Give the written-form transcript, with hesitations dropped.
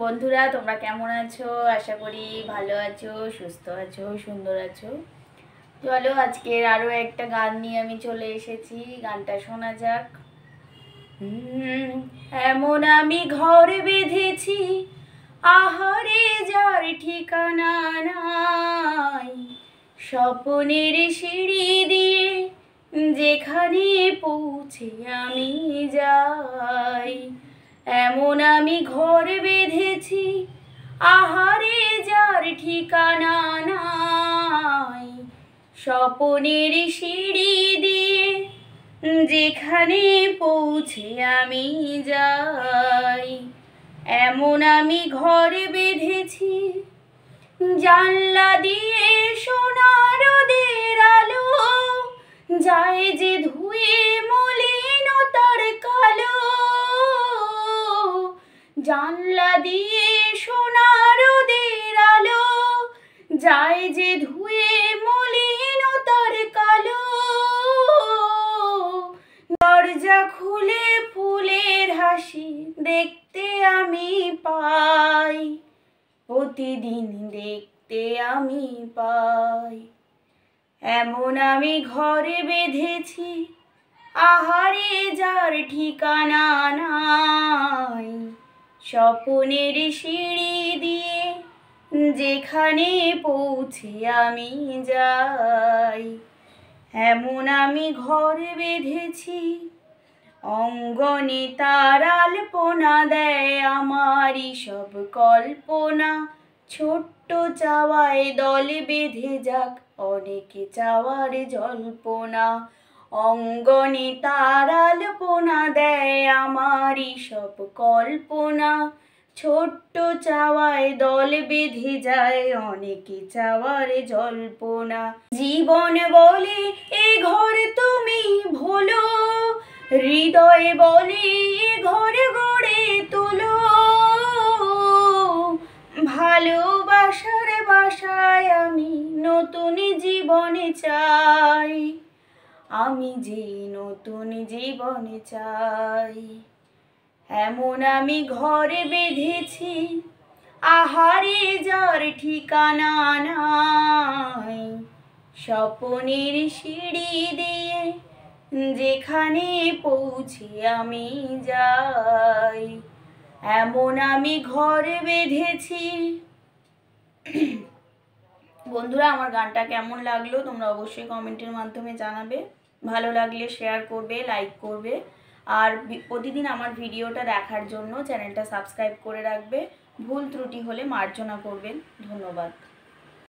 বন্ধুরা তোমরা কেমন আছো? আশা করি ভালো আছো, সুস্থ আছো, সুন্দর আছো। চলো আজকের আরো একটা গান নিয়ে আমি চলে এসেছি, গানটা শোনা যাক। এমন আমি ঘর বেঁধেছি, আহারে যার ঠিকানা নাই, স্বপ্নের সিঁড়ি দিয়ে যেখানে পৌঁছে আমি যাই। এমন আমি ঘর বেঁধেছি, আহারে যার ঠিকানা নাই, স্বপ্নের সিঁড়ি দিয়ে যেখানে পৌঁছে আমি যাই। এমন আমি ঘর বেঁধেছি, জানলা দিয়ে সোনা রোদের আলো যায় যে ধুয়ে মলিনতার কালো। জানলা দিয়ে সোনা রোদের আলো যায় যে ধুয়ে মলিনতার কালো। দরজা খুলে ফুলের হাসি দেখতে আমি পাই, প্রতিদিন দেখতে আমি পাই। এমন আমি ঘরে বেঁধেছি, আহারে যার ঠিকানা নাই, স্বপ্নের সিঁড়ি দিয়ে যেখানে পৌঁছে আমি যাই। এমন আমি ঘর বেঁধেছি, অঙ্গনে তার আলপনা দেয় আমারই সব কল্পনা। ছোট্ট চাওয়ায় দল বেঁধে যাক অনেকে চাওয়ার জল্পনা। অঙ্গনে তার আলপনা দেয় আমারই সব কল্পনা। ছোট্ট চাওয়ায় দল বেঁধে যায় অনেকে চাওয়ার জল্পনা। জীবন বলে এ ঘর তুমি ভোলো, হৃদয় বলে এ ঘর গড়ে তোলো। ভালোবাসার বাসায় আমি নতুন জীবনে চাই, আমি যে নতুন জীবনে চাই। এমন আমি ঘরে বেঁধেছি, আহারে যার ঠিকানা নাই, স্বপ্নের সিঁড়ি দিয়ে যেখানে পৌঁছে আমি যাই। এমন আমি ঘরে বেঁধেছি। বন্ধুরা আমার গানটা কেমন লাগলো তোমরা অবশ্যই কমেন্টের মাধ্যমে জানাবে। ভালো লাগলে শেয়ার করবে, লাইক করবে, আর প্রতিদিন আমার ভিডিওটা দেখার জন্য চ্যানেলটা সাবস্ক্রাইব করে রাখবে। ভুল ত্রুটি হলে মার্জনা করবেন। ধন্যবাদ।